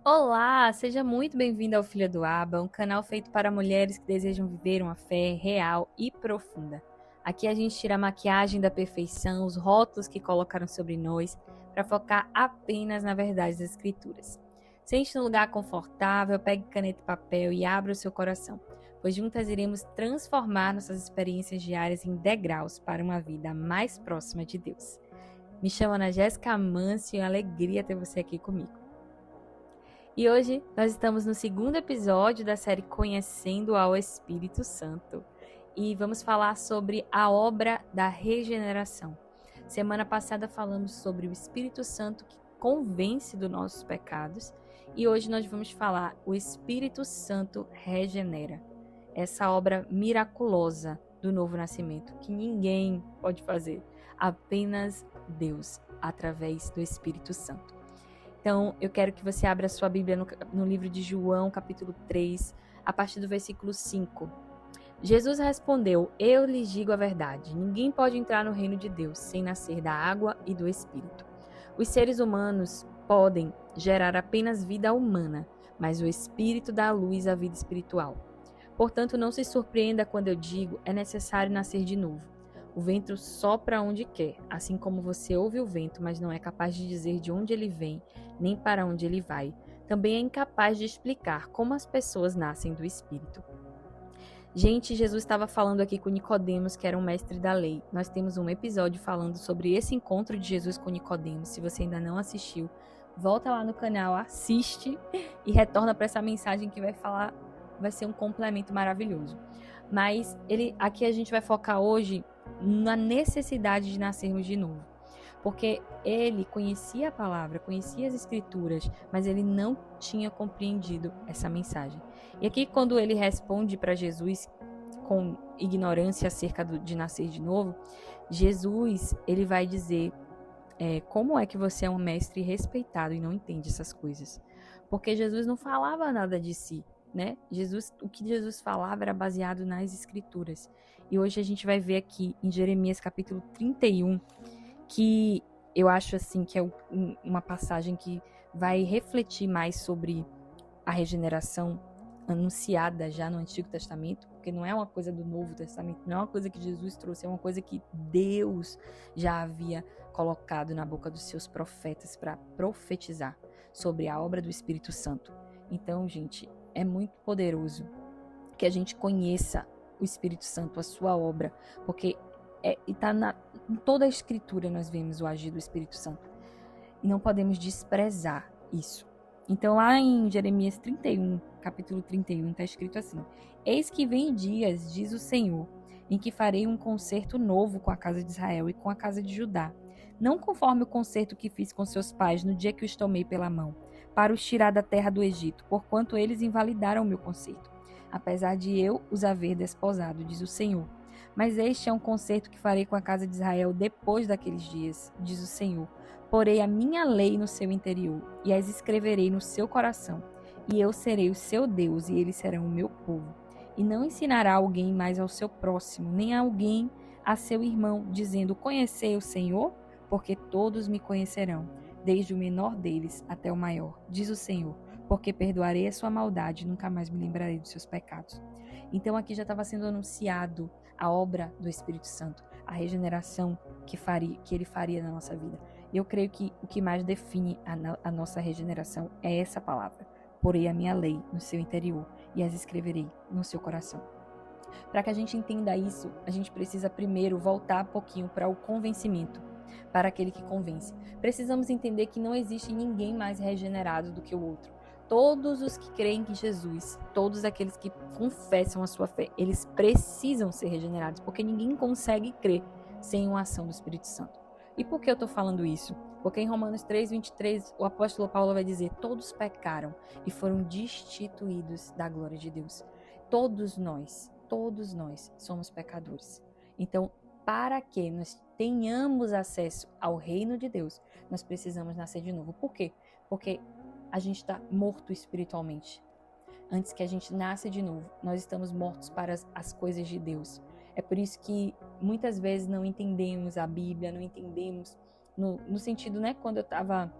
Olá, seja muito bem-vindo ao Filha do Abba, um canal feito para mulheres que desejam viver uma fé real e profunda. Aqui a gente tira a maquiagem da perfeição, os rótulos que colocaram sobre nós, para focar apenas na verdade das Escrituras. Sente num lugar confortável, pegue caneta e papel e abra o seu coração, pois juntas iremos transformar nossas experiências diárias em degraus para uma vida mais próxima de Deus. Me chamo Ana Jéssica Amâncio e é uma alegria ter você aqui comigo. E hoje nós estamos no segundo episódio da série Conhecendo ao Espírito Santo e vamos falar sobre a obra da regeneração. Semana passada falamos sobre o Espírito Santo que convence dos nossos pecados e hoje nós vamos falar o Espírito Santo regenera. Essa obra miraculosa do novo nascimento que ninguém pode fazer, apenas Deus, através do Espírito Santo. Então, eu quero que você abra a sua Bíblia no livro de João, capítulo 3, a partir do versículo 5. Jesus respondeu: Eu lhes digo a verdade, ninguém pode entrar no reino de Deus sem nascer da água e do Espírito. Os seres humanos podem gerar apenas vida humana, mas o Espírito dá à luz à vida espiritual. Portanto, não se surpreenda quando eu digo: é necessário nascer de novo. O vento sopra onde quer, assim como você ouve o vento, mas não é capaz de dizer de onde ele vem, nem para onde ele vai. Também é incapaz de explicar como as pessoas nascem do Espírito. Gente, Jesus estava falando aqui com Nicodemos, que era um mestre da lei. Nós temos um episódio falando sobre esse encontro de Jesus com Nicodemos. Se você ainda não assistiu, volta lá no canal, assiste e retorna para essa mensagem que vai ser um complemento maravilhoso. Mas aqui a gente vai focar hoje na necessidade de nascermos de novo. Porque ele conhecia a palavra, conhecia as escrituras, mas ele não tinha compreendido essa mensagem. E aqui quando ele responde para Jesus com ignorância acerca de nascer de novo, Jesus ele vai dizer como é que você é um mestre respeitado e não entende essas coisas? Porque Jesus não falava nada de si, né? O que Jesus falava era baseado nas escrituras. E hoje a gente vai ver aqui em Jeremias capítulo 31, que eu acho assim que é uma passagem que vai refletir mais sobre a regeneração anunciada já no Antigo Testamento, porque não é uma coisa do Novo Testamento, não é uma coisa que Jesus trouxe, é uma coisa que Deus já havia colocado na boca dos seus profetas para profetizar sobre a obra do Espírito Santo. Então, gente, é muito poderoso que a gente conheça o Espírito Santo, a sua obra, porque está em toda a Escritura nós vemos o agir do Espírito Santo. E não podemos desprezar isso. Então, lá em Jeremias 31, capítulo 31, está escrito assim: Eis que vem dias, diz o Senhor, em que farei um concerto novo com a casa de Israel e com a casa de Judá, não conforme o concerto que fiz com seus pais no dia que os tomei pela mão, para os tirar da terra do Egito, porquanto eles invalidaram o meu concerto, apesar de eu os haver desposado, diz o Senhor. Mas este é um concerto que farei com a casa de Israel depois daqueles dias, diz o Senhor. Porei a minha lei no seu interior e as escreverei no seu coração. E eu serei o seu Deus e eles serão o meu povo. E não ensinará alguém mais ao seu próximo, nem alguém a seu irmão, dizendo: Conhecei o Senhor? Porque todos me conhecerão, desde o menor deles até o maior, diz o Senhor. Porque perdoarei a sua maldade e nunca mais me lembrarei dos seus pecados. Então aqui já estava sendo anunciado a obra do Espírito Santo, a regeneração que ele faria na nossa vida. E eu creio que o que mais define a nossa regeneração é essa palavra. Porei a minha lei no seu interior e as escreverei no seu coração. Para que a gente entenda isso, a gente precisa primeiro voltar um pouquinho para o convencimento, para aquele que convence. Precisamos entender que não existe ninguém mais regenerado do que o outro. Todos os que creem em Jesus, todos aqueles que confessam a sua fé, eles precisam ser regenerados, porque ninguém consegue crer sem uma ação do Espírito Santo. E por que eu estou falando isso? Porque em Romanos 3:23, o apóstolo Paulo vai dizer: todos pecaram e foram destituídos da glória de Deus. Todos nós somos pecadores. Então, para que nós tenhamos acesso ao reino de Deus, nós precisamos nascer de novo. Por quê? Porque a gente está morto espiritualmente. Antes que a gente nasça de novo, nós estamos mortos para as coisas de Deus. É por isso que muitas vezes não entendemos a Bíblia, não entendemos no sentido, né, quando eu estava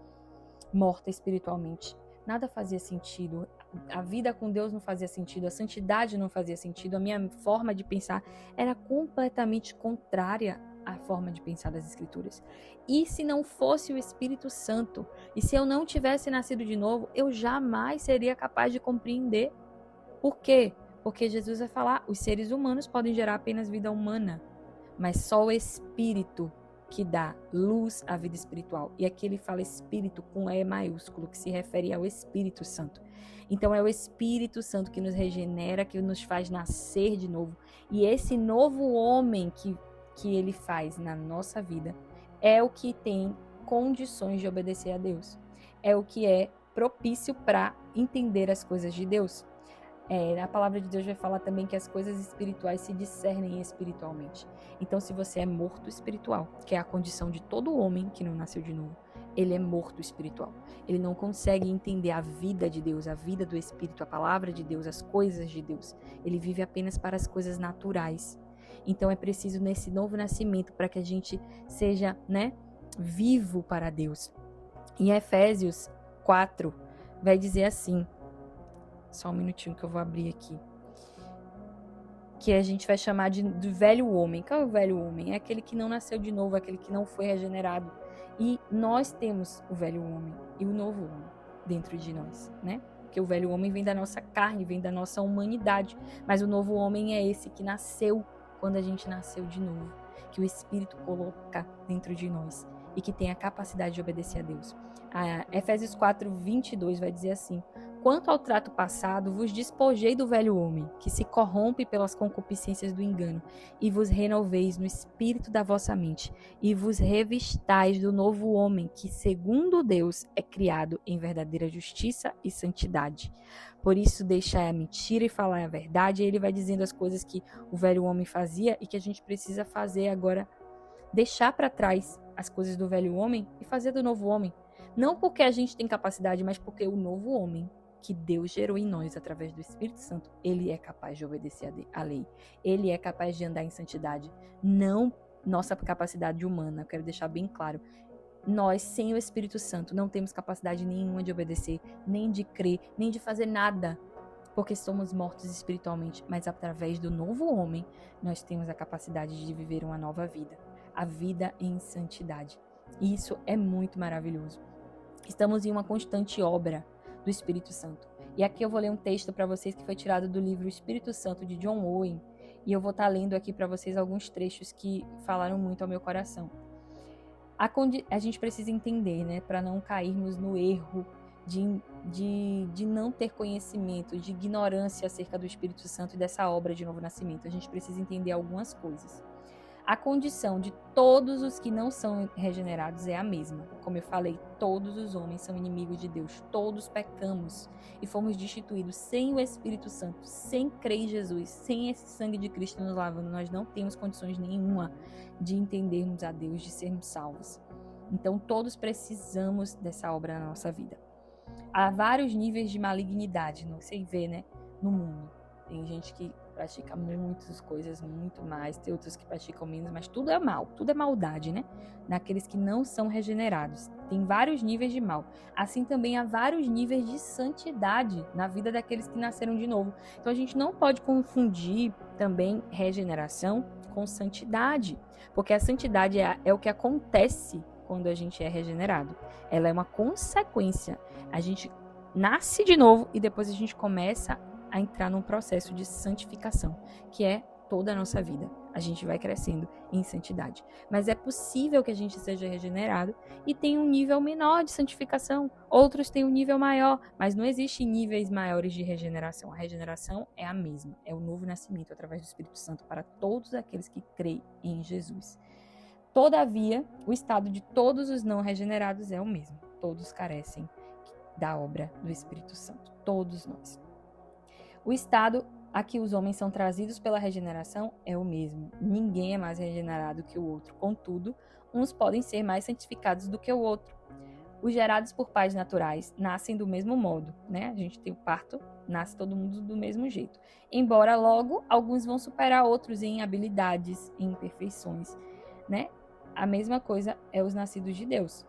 morta espiritualmente. nada fazia sentido. A vida com Deus não fazia sentido, a santidade não fazia sentido, a minha forma de pensar era completamente contrária à forma de pensar das Escrituras. E se não fosse o Espírito Santo, e se eu não tivesse nascido de novo, eu jamais seria capaz de compreender. Por quê? Porque Jesus vai falar, os seres humanos podem gerar apenas vida humana, mas só o Espírito que dá luz à vida espiritual. E aqui ele fala Espírito com E maiúsculo, que se refere ao Espírito Santo. Então é o Espírito Santo que nos regenera, que nos faz nascer de novo. E esse novo homem que ele faz na nossa vida é o que tem condições de obedecer a Deus. É o que é propício para entender as coisas de Deus. A palavra de Deus vai falar também que as coisas espirituais se discernem espiritualmente. Então, se você é morto espiritual, que é a condição de todo homem que não nasceu de novo, ele é morto espiritual. Ele não consegue entender a vida de Deus, a vida do Espírito, a palavra de Deus, as coisas de Deus. Ele vive apenas para as coisas naturais. Então, é preciso nesse novo nascimento para que a gente seja, vivo para Deus. Em Efésios 4, vai dizer assim, só um minutinho que eu vou abrir aqui, que a gente vai chamar do velho homem. Qual é o velho homem? É aquele que não nasceu de novo, aquele que não foi regenerado. E nós temos o velho homem e o novo homem dentro de nós, né? Porque o velho homem vem da nossa carne, vem da nossa humanidade, mas o novo homem é esse que nasceu quando a gente nasceu de novo, que o Espírito coloca dentro de nós e que tem a capacidade de obedecer a Deus. Efésios 4, 22 vai dizer assim: quanto ao trato passado, vos despojei do velho homem, que se corrompe pelas concupiscências do engano, e vos renoveis no espírito da vossa mente, e vos revistais do novo homem, que segundo Deus é criado em verdadeira justiça e santidade. Por isso, deixai a mentira e falar a verdade. E ele vai dizendo as coisas que o velho homem fazia e que a gente precisa fazer agora, deixar para trás as coisas do velho homem e fazer do novo homem. Não porque a gente tem capacidade, mas porque o novo homem que Deus gerou em nós através do Espírito Santo, ele é capaz de obedecer a lei. Ele é capaz de andar em santidade. Não nossa capacidade humana, eu quero deixar bem claro. Nós, sem o Espírito Santo, não temos capacidade nenhuma de obedecer, nem de crer, nem de fazer nada, porque somos mortos espiritualmente. Mas através do novo homem, nós temos a capacidade de viver uma nova vida. A vida em santidade. E isso é muito maravilhoso. Estamos em uma constante obra do Espírito Santo. E aqui eu vou ler um texto para vocês que foi tirado do livro Espírito Santo, de John Owen. E eu vou estar lendo aqui para vocês alguns trechos que falaram muito ao meu coração. A gente precisa entender, para não cairmos no erro de não ter conhecimento, de ignorância acerca do Espírito Santo e dessa obra de novo nascimento. A gente precisa entender algumas coisas. A condição de todos os que não são regenerados é a mesma. Como eu falei, todos os homens são inimigos de Deus, todos pecamos e fomos destituídos sem o Espírito Santo, sem crer em Jesus, sem esse sangue de Cristo nos lavando. Nós não temos condições nenhuma de entendermos a Deus, de sermos salvos. Então, todos precisamos dessa obra na nossa vida. Há vários níveis de malignidade, você vê, no mundo. Tem gente que pratica muitas coisas, muito mais, tem outros que praticam menos, mas tudo é mal, tudo é maldade, naqueles que não são regenerados. Tem vários níveis de mal. Assim também há vários níveis de santidade na vida daqueles que nasceram de novo. Então a gente não pode confundir também regeneração com santidade, porque a santidade é o que acontece quando a gente é regenerado. Ela é uma consequência. A gente nasce de novo e depois a gente começa a entrar num processo de santificação, que é toda a nossa vida. A gente vai crescendo em santidade. Mas é possível que a gente seja regenerado e tenha um nível menor de santificação. Outros têm um nível maior, mas não existe níveis maiores de regeneração. A regeneração é a mesma. É o novo nascimento através do Espírito Santo para todos aqueles que creem em Jesus. Todavia, o estado de todos os não regenerados é o mesmo. Todos carecem da obra do Espírito Santo. Todos nós. O estado a que os homens são trazidos pela regeneração é o mesmo. Ninguém é mais regenerado que o outro. Contudo, uns podem ser mais santificados do que o outro. Os gerados por pais naturais nascem do mesmo modo, A gente tem o parto, nasce todo mundo do mesmo jeito. Embora logo, alguns vão superar outros em habilidades, em imperfeições, A mesma coisa é os nascidos de Deus.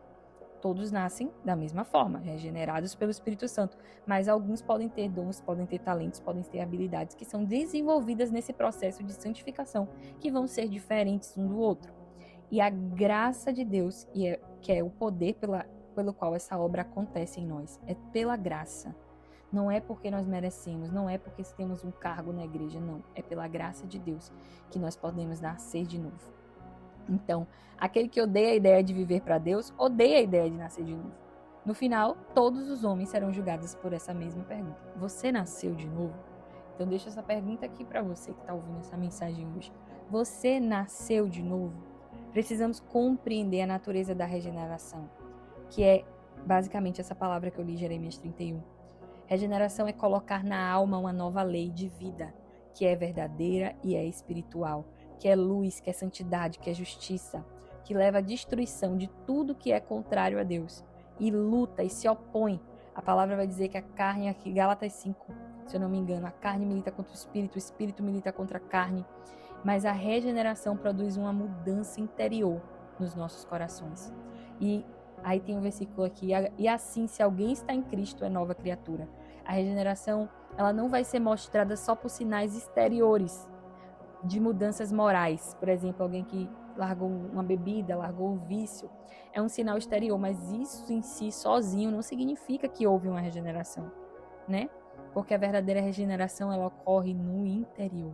Todos nascem da mesma forma, regenerados pelo Espírito Santo, mas alguns podem ter dons, podem ter talentos, podem ter habilidades que são desenvolvidas nesse processo de santificação, que vão ser diferentes um do outro. E a graça de Deus, que é o poder pelo qual essa obra acontece em nós, é pela graça. Não é porque nós merecemos, não é porque temos um cargo na igreja, não. É pela graça de Deus que nós podemos nascer de novo. Então, aquele que odeia a ideia de viver para Deus, odeia a ideia de nascer de novo. No final, todos os homens serão julgados por essa mesma pergunta. Você nasceu de novo? Então, deixa essa pergunta aqui para você que está ouvindo essa mensagem hoje. Você nasceu de novo? Precisamos compreender a natureza da regeneração, que é basicamente essa palavra que eu li, Jeremias 31. Regeneração é colocar na alma uma nova lei de vida, que é verdadeira e é espiritual, que é luz, que é santidade, que é justiça, que leva à destruição de tudo que é contrário a Deus, e luta e se opõe. A palavra vai dizer que a carne, aqui Gálatas 5, se eu não me engano, a carne milita contra o espírito milita contra a carne, mas a regeneração produz uma mudança interior nos nossos corações. E aí tem um versículo aqui, e assim, se alguém está em Cristo, é nova criatura. A regeneração, ela não vai ser mostrada só por sinais exteriores de mudanças morais. Por exemplo, alguém que largou uma bebida, largou o vício, é um sinal exterior, mas isso em si, sozinho, não significa que houve uma regeneração, né? Porque a verdadeira regeneração, ela ocorre no interior.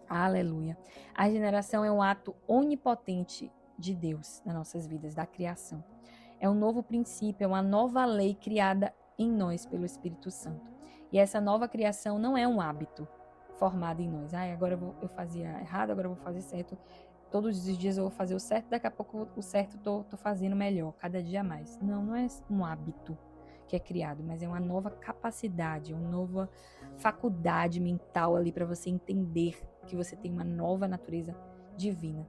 Aleluia. A regeneração é um ato onipotente de Deus nas nossas vidas, da criação. É um novo princípio, é uma nova lei criada em nós pelo Espírito Santo. E essa nova criação não é um hábito formado em nós. Agora eu fazia errado, agora eu vou fazer certo. Todos os dias eu vou fazer o certo, daqui a pouco o certo tô fazendo melhor, cada dia mais. Não é um hábito que é criado, mas é uma nova capacidade, uma nova faculdade mental ali para você entender que você tem uma nova natureza divina.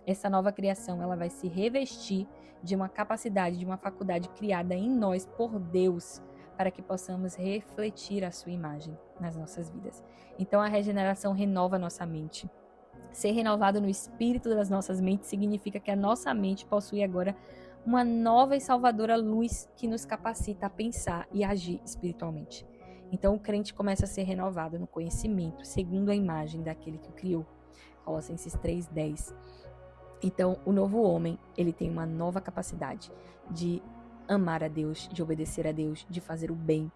Essa nova criação, ela vai se revestir de uma capacidade, de uma faculdade criada em nós por Deus, para que possamos refletir a sua imagem nas nossas vidas. Então, a regeneração renova a nossa mente. Ser renovado no espírito das nossas mentes significa que a nossa mente possui agora uma nova e salvadora luz que nos capacita a pensar e agir espiritualmente. Então, o crente começa a ser renovado no conhecimento, segundo a imagem daquele que o criou. Colossenses 3:10. Então, o novo homem, ele tem uma nova capacidade de amar a Deus, de obedecer a Deus, de fazer o bem,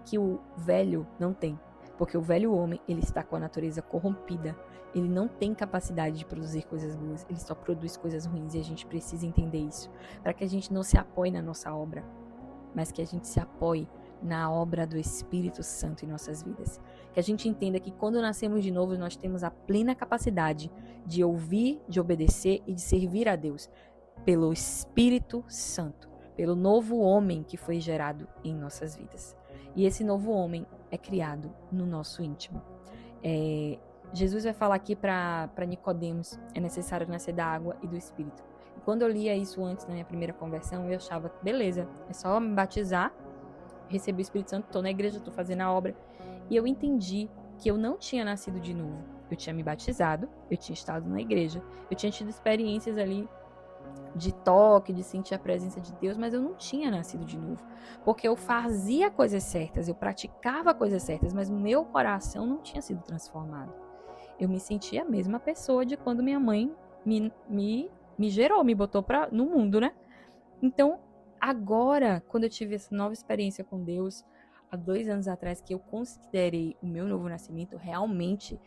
que o velho não tem. Porque o velho homem, ele está com a natureza corrompida. Ele não tem capacidade de produzir coisas boas, ele só produz coisas ruins, e a gente precisa entender isso, para que a gente não se apoie na nossa obra, mas que a gente se apoie na obra do Espírito Santo em nossas vidas. Que a gente entenda que quando nascemos de novo, nós temos a plena capacidade de ouvir, de obedecer e de servir a Deus pelo Espírito Santo, pelo novo homem que foi gerado em nossas vidas. E esse novo homem é criado no nosso íntimo. Jesus vai falar aqui para Nicodemos, é necessário nascer da água e do Espírito. E quando eu lia isso antes, na minha primeira conversão, eu achava, beleza, é só me batizar, receber o Espírito Santo, estou na igreja, estou fazendo a obra. E eu entendi que eu não tinha nascido de novo. Eu tinha me batizado, eu tinha estado na igreja, eu tinha tido experiências ali de toque, de sentir a presença de Deus, mas eu não tinha nascido de novo. Porque eu fazia coisas certas, eu praticava coisas certas, mas o meu coração não tinha sido transformado. Eu me sentia a mesma pessoa de quando minha mãe me gerou, me botou no mundo, né? Então, agora, quando eu tive essa nova experiência com Deus, há 2 anos atrás, que eu considerei o meu novo nascimento, realmente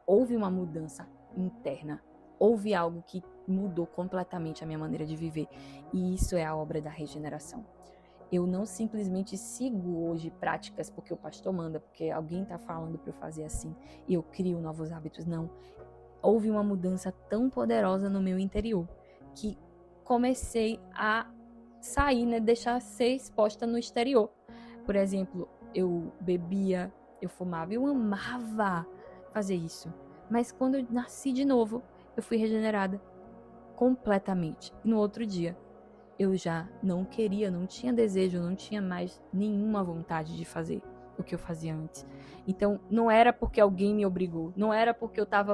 houve uma mudança interna. Houve algo que mudou completamente a minha maneira de viver. E isso é a obra da regeneração. Eu não simplesmente sigo hoje práticas porque o pastor manda, porque alguém está falando para eu fazer assim, e eu crio novos hábitos. Não. Houve uma mudança tão poderosa no meu interior, que comecei a sair, né, deixar ser exposta no exterior. Por exemplo, eu bebia, eu fumava, eu amava fazer isso. Mas quando eu nasci de novo, eu fui regenerada completamente. E no outro dia, eu já não queria, não tinha desejo, não tinha mais nenhuma vontade de fazer o que eu fazia antes. Então, não era porque alguém me obrigou, não era porque eu estava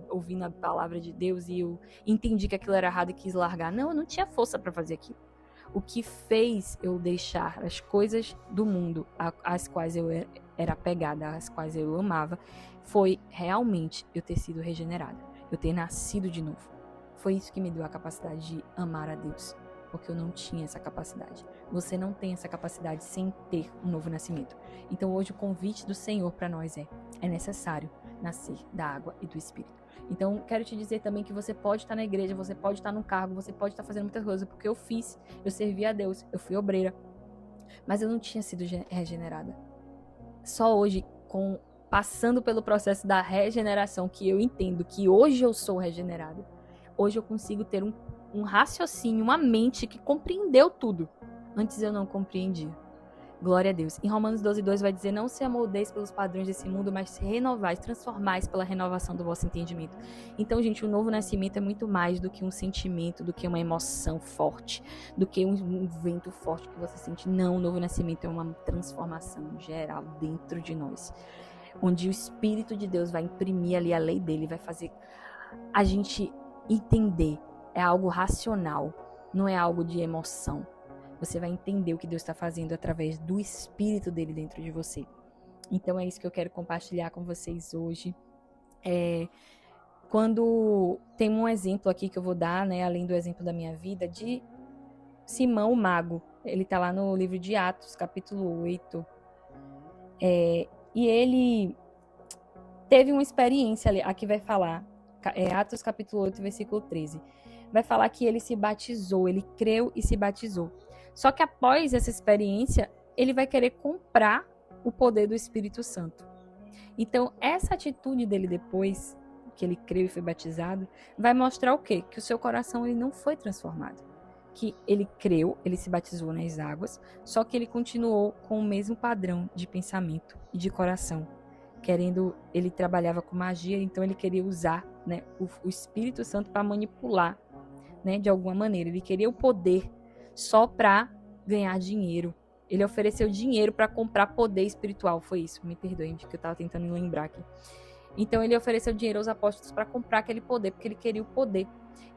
ouvindo a palavra de Deus e eu entendi que aquilo era errado e quis largar. Não, eu não tinha força para fazer aquilo. O que fez eu deixar as coisas do mundo às quais eu era apegada, às quais eu amava, foi realmente eu ter sido regenerada, eu ter nascido de novo. Foi isso que me deu a capacidade de amar a Deus, porque eu não tinha essa capacidade. Você não tem essa capacidade sem ter um novo nascimento. Então hoje o convite do Senhor para nós é necessário nascer da água e do Espírito. Então quero te dizer também que você pode estar na igreja, você pode estar no cargo, você pode estar fazendo muitas coisas, porque eu servi a Deus, eu fui obreira, mas eu não tinha sido regenerada. Só hoje, passando pelo processo da regeneração, que eu entendo que hoje eu sou regenerada, hoje eu consigo ter um raciocínio, uma mente que compreendeu tudo. Antes eu não compreendia. Glória a Deus. Em Romanos 12:2 vai dizer: não se amoldeis pelos padrões desse mundo, mas se renovais, transformais pela renovação do vosso entendimento. Então, gente, o novo nascimento é muito mais do que um sentimento, do que uma emoção forte, do que um vento forte que você sente. Não, o novo nascimento é uma transformação geral dentro de nós, onde o Espírito de Deus vai imprimir ali a lei dele, vai fazer a gente entender. É algo racional, não é algo de emoção. Você vai entender o que Deus está fazendo através do Espírito dele dentro de você. Então é isso que eu quero compartilhar com vocês hoje. Quando tem um exemplo aqui que eu vou dar, né, além do exemplo da minha vida, de Simão o Mago. Ele está lá no livro de Atos, capítulo 8. E ele teve uma experiência ali, aqui vai falar, Atos capítulo 8, versículo 13. Vai falar que ele se batizou, ele creu e se batizou. Só que após essa experiência, ele vai querer comprar o poder do Espírito Santo. Então, essa atitude dele depois que ele creu e foi batizado, vai mostrar o quê? Que o seu coração ele não foi transformado. Que ele creu, ele se batizou nas águas, só que ele continuou com o mesmo padrão de pensamento e de coração. Ele trabalhava com magia, então ele queria usar, né, o Espírito Santo para manipular, né, de alguma maneira. Ele queria o poder só para ganhar dinheiro. Ele ofereceu dinheiro para comprar poder espiritual. Foi isso, me perdoe, que eu estava tentando me lembrar aqui. Então ele ofereceu dinheiro aos apóstolos para comprar aquele poder, porque ele queria o poder.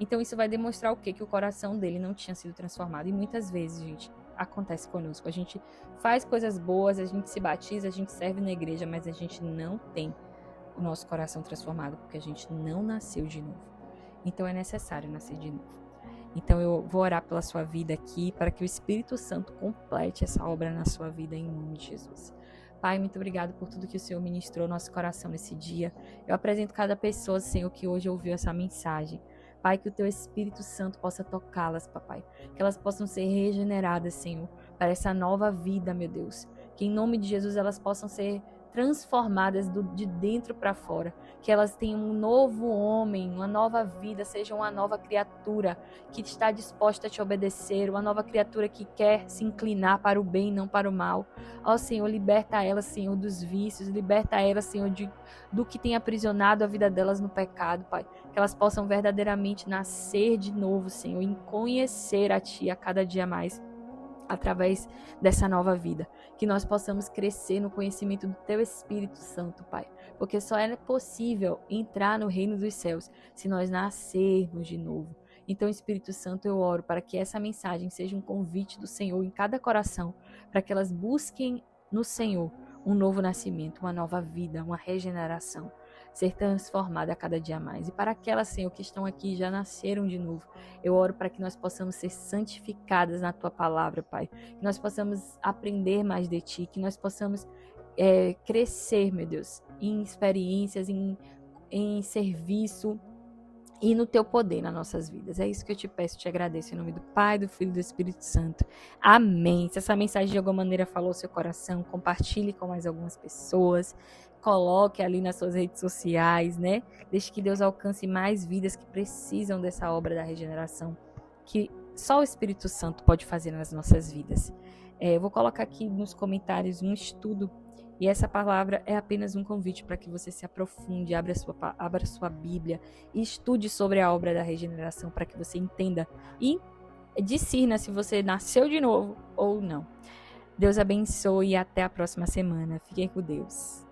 Então isso vai demonstrar o quê? Que o coração dele não tinha sido transformado. E muitas vezes, gente, acontece conosco. A gente faz coisas boas, a gente se batiza, a gente serve na igreja, mas a gente não tem o nosso coração transformado, porque a gente não nasceu de novo. Então é necessário nascer de novo. Então eu vou orar pela sua vida aqui, para que o Espírito Santo complete essa obra na sua vida, em nome de Jesus. Pai, muito obrigado por tudo que o Senhor ministrou no nosso coração nesse dia. Eu apresento cada pessoa, Senhor, que hoje ouviu essa mensagem. Pai, que o Teu Espírito Santo possa tocá-las, papai. Que elas possam ser regeneradas, Senhor, para essa nova vida, meu Deus. Que em nome de Jesus elas possam ser transformadas de dentro para fora, que elas tenham um novo homem, uma nova vida, sejam uma nova criatura que está disposta a te obedecer, uma nova criatura que quer se inclinar para o bem e não para o mal. Ó Senhor, liberta elas, Senhor, dos vícios, liberta elas, Senhor, do que tem aprisionado a vida delas no pecado, Pai, que elas possam verdadeiramente nascer de novo, Senhor, e conhecer a Ti a cada dia mais, através dessa nova vida, que nós possamos crescer no conhecimento do Teu Espírito Santo, Pai, porque só é possível entrar no reino dos céus se nós nascermos de novo. Então, Espírito Santo, eu oro para que essa mensagem seja um convite do Senhor em cada coração, para que elas busquem no Senhor um novo nascimento, uma nova vida, uma regeneração, ser transformada a cada dia mais. E para aquelas, Senhor, que estão aqui e já nasceram de novo, eu oro para que nós possamos ser santificadas na Tua palavra, Pai. Que nós possamos aprender mais de Ti, que nós possamos crescer, meu Deus, em experiências, em serviço e no Teu poder nas nossas vidas. É isso que eu te peço, te agradeço, em nome do Pai, do Filho e do Espírito Santo. Amém. Se essa mensagem de alguma maneira falou ao seu coração, compartilhe com mais algumas pessoas, coloque ali nas suas redes sociais, né? Deixe que Deus alcance mais vidas que precisam dessa obra da regeneração, que só o Espírito Santo pode fazer nas nossas vidas. Eu vou colocar aqui nos comentários um estudo, e essa palavra é apenas um convite para que você se aprofunde, abra sua Bíblia e estude sobre a obra da regeneração, para que você entenda e discirna se você nasceu de novo ou não. Deus abençoe e até a próxima semana. Fiquem com Deus.